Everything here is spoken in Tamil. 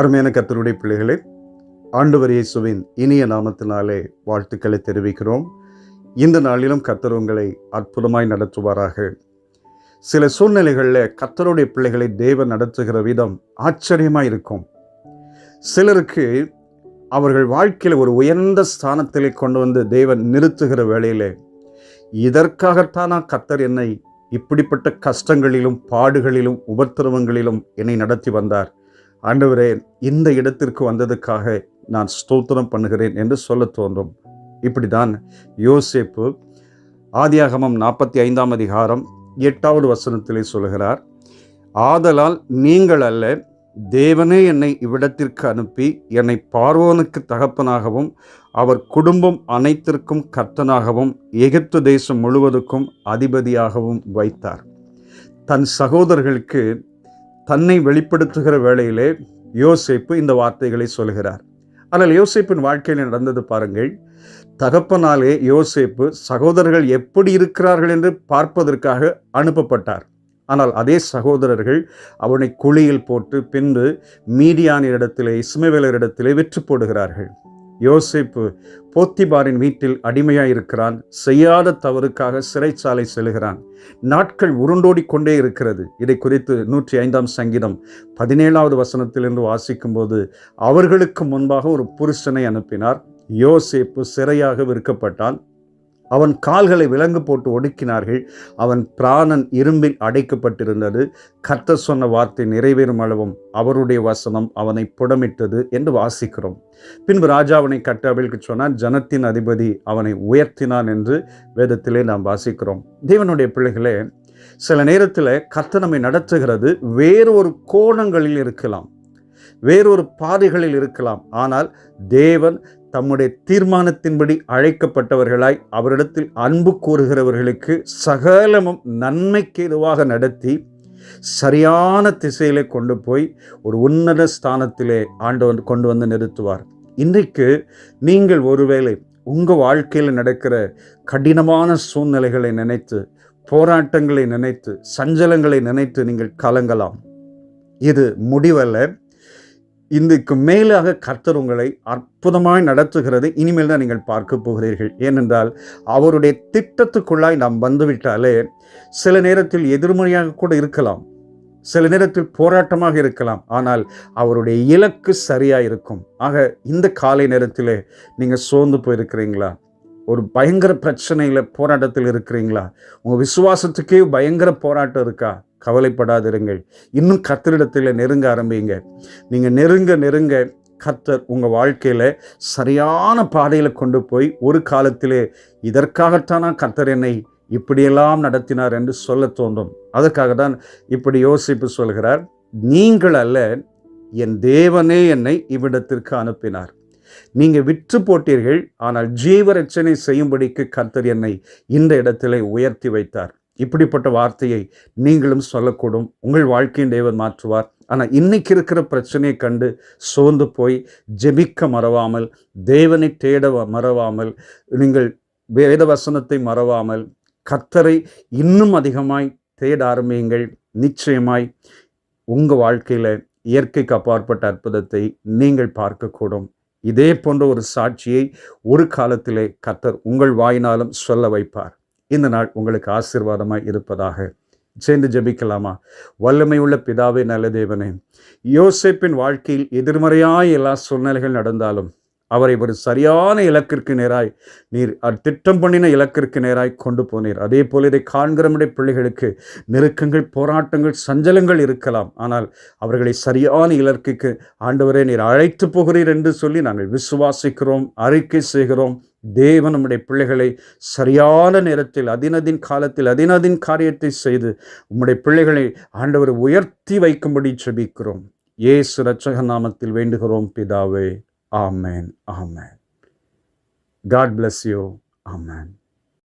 அருமையான கர்த்தருடைய பிள்ளைகளே, ஆண்டவர் இயேசுவின் இனிய நாமத்தினாலே வாழ்த்துக்களை தெரிவிக்கிறோம். இந்த நாளிலும் கர்த்தர் உங்களை அற்புதமாய் நடத்துவாராக. சில சூழ்நிலைகளில் கர்த்தருடைய பிள்ளைகளை தேவன் நடத்துகிற விதம் ஆச்சரியமாக இருக்கும். சிலருக்கு அவர்கள் வாழ்க்கையில் ஒரு உயர்ந்த ஸ்தானத்திலே கொண்டு வந்து தேவன் நிறுத்துகிற வேளையிலே, இதற்காகத்தானா கர்த்தர் என்னை இப்படிப்பட்ட கஷ்டங்களிலும் பாடுகளிலும் உபத்திரவங்களிலும் என்னை நடத்தி வந்தார், ஆண்டவரே இந்த இடத்திற்கு வந்ததுக்காக நான் ஸ்தோத்திரம் பண்ணுகிறேன் என்று சொல்ல தோன்றும். இப்படிதான் யோசேப்பு ஆதியாகமம் 45 அதிகாரம் 8வது வசனத்திலே சொல்கிறார், ஆதலால் நீங்கள் அல்ல, தேவனே என்னை இவ்விடத்திற்கு அனுப்பி என்னை பார்வோனுக்கு தகப்பனாகவும் அவர் குடும்பம் அனைத்திற்கும் கர்த்தனாகவும் எகிப்து தேசம் முழுவதுக்கும் அதிபதியாகவும் வைத்தார். தன் சகோதரர்களுக்கு தன்னை வெளிப்படுத்துகிற வேளையிலே யோசேப்பு இந்த வார்த்தைகளை சொல்கிறார். ஆனால் யோசேப்பின் வாழ்க்கையில் நடந்தது பாருங்கள். தகப்பனாலே யோசேப்பு சகோதரர்கள் எப்படி இருக்கிறார்கள் என்று பார்ப்பதற்காக அனுப்பப்பட்டார். ஆனால் அதே சகோதரர்கள் அவனை குழியில் போட்டு பின்பு மீதியானிடத்திலே இஸ்மவேலரிடத்திலே விற்று போடுகிறார்கள். யோசேப்பு போத்திபாரின் வீட்டில் அடிமையாயிருக்கிறான். செய்யாத தவறுக்காக சிறைச்சாலை செல்கிறான். நாட்கள் உருண்டோடி கொண்டே இருக்கிறது. இதை குறித்து 105 சங்கீதம் 17வது வசனத்திலிருந்து வாசிக்கும்போது, அவர்களுக்கு முன்பாக ஒரு புருஷனை அனுப்பினார். யோசேப்பு சிறையாக விற்கப்பட்டான். அவன் கால்களை விலங்கு போட்டு ஒடுக்கினார்கள். அவன் பிராணன் இரும்பில் அடைக்கப்பட்டிருந்தது. கர்த்தர் சொன்ன வார்த்தை நிறைவேறும் அளவும் அவருடைய வசனம் அவனை புடமிட்டது என்று வாசிக்கிறோம். பின்பு ராஜா அவனை கட்டவிழ்க்கு சொன்னான். ஜனத்தின் அதிபதி அவனை உயர்த்தினான் என்று வேதத்திலே நாம் வாசிக்கிறோம். தேவனுடைய பிள்ளைகளே, சில நேரத்தில் கர்த்தர் நம்மை நடத்துகிறது வேறு ஒரு கோணங்களில் இருக்கலாம், வேறொரு பாதைகளில் இருக்கலாம். ஆனால் தேவன் தம்முடைய தீர்மானத்தின்படி அழைக்கப்பட்டவர்களாய் அவரிடத்தில் அன்பு கூறுகிறவர்களுக்கு சகலமும் நன்மைக்கு ஏதுவாக நடத்தி சரியான திசையிலே கொண்டு போய் ஒரு உன்னத ஸ்தானத்திலே ஆண்டவர் கொண்டு வந்து நிறுத்துவார். இன்றைக்கு நீங்கள் ஒருவேளை உங்கள் வாழ்க்கையில் நடக்கிற கடினமான சூழ்நிலைகளை நினைத்து, போராட்டங்களை நினைத்து, சஞ்சலங்களை நினைத்து நீங்கள் கலங்கலாம். இது முடிவல்ல. இதுக்கு மேலாக கர்த்தர் உங்களை அற்புதமாய் நடத்துகிறது இனிமேல் தான் நீங்கள் பார்க்க போகிறீர்கள். ஏனென்றால் அவருடைய திட்டத்துக்குள்ளாய் நாம் வந்துவிட்டாலே சில நேரத்தில் எதிர்மறையாக கூட இருக்கலாம், சில நேரத்தில் போராட்டமாக இருக்கலாம், ஆனால் அவருடைய இலக்கு சரியாக இருக்கும். ஆக இந்த காலை நேரத்தில் நீங்கள் சோர்ந்து போயிருக்கிறீங்களா? ஒரு பயங்கர பிரச்சனையில் போராட்டத்தில் இருக்கிறீங்களா? உங்கள் விசுவாசத்துக்கே பயங்கர போராட்டம் இருக்கா? கவலைப்படாதிருங்கள். இன்னும் கர்த்தரிடத்தில் நெருங்க ஆரம்பிங்க. நீங்கள் நெருங்க கர்த்தர் உங்கள் வாழ்க்கையில் சரியான பாதையில் கொண்டு போய் ஒரு காலத்திலே இதற்காகத்தானா கர்த்தர் என்னை இப்படியெல்லாம் நடத்தினார் என்று சொல்ல தோன்றும். அதற்காக தான் இப்படி யோசிப்பு சொல்கிறார், நீங்கள் அல்ல, என் தேவனே என்னை இவ்விடத்திற்கு அனுப்பினார். நீங்கள் விற்று போட்டீர்கள், ஆனால் ஜீவரட்சணை செய்யும்படிக்கு கர்த்தர் என்னை இந்த இடத்திலே உயர்த்தி வைத்தார். இப்படிப்பட்ட வார்த்தையை நீங்களும் சொல்லக்கூடும். உங்கள் வாழ்க்கையின் தேவன் மாற்றுவார். ஆனால் இன்னைக்கு இருக்கிற பிரச்சனையை கண்டு சோர்ந்து போய் ஜெபிக்க மறவாமல், தேவனை தேட மறவாமல், நீங்கள் வேத வசனத்தை மறவாமல் கர்த்தரை இன்னும் அதிகமாய் தேட ஆரம்பியுங்கள். நிச்சயமாய் உங்கள் வாழ்க்கையில் இயற்கைக்கு அப்பாற்பட்ட அற்புதத்தை நீங்கள் பார்க்கக்கூடும். இதே போன்ற ஒரு சாட்சியை ஒரு காலத்திலே கர்த்தர் உங்கள் வாயினாலும் சொல்ல வைப்பார். இந்த நாள் உங்களுக்கு ஆசீர்வாதமாய் இருப்பதாக. சேர்ந்து ஜெபிக்கலாமா? வல்லமை உள்ள பிதாவே, நல்ல தேவனே, யோசேப்பின் வாழ்க்கையில் எதிர்மறையாய் எல்லா சூழ்நிலைகள் நடந்தாலும் அவரை ஒரு சரியான இலக்கிற்கு நேராய் நீர் திட்டம் பண்ணின இலக்கிற்கு நேராய் கொண்டு போனீர். அதே போல இதை காண்கிற நம்முடைய பிள்ளைகளுக்கு நெருக்கங்கள், போராட்டங்கள், சஞ்சலங்கள் இருக்கலாம். ஆனால் அவர்களை சரியான இலக்கிற்கு ஆண்டவரே நீர் அழைத்து போகிறீர் என்று சொல்லி நாங்கள் விசுவாசிக்கிறோம், அறிக்கை செய்கிறோம். தேவன் நம்முடைய பிள்ளைகளை சரியான நேரத்தில், அதினதின் காலத்தில் அதினதின் காரியத்தை செய்து உம்முடைய பிள்ளைகளை ஆண்டவர் உயர்த்தி வைக்கும்படி ஜெபிக்கிறோம். இயேசு இரட்சக நாமத்தில் வேண்டுகிறோம் பிதாவே. Amen. Amen. God bless you. Amen.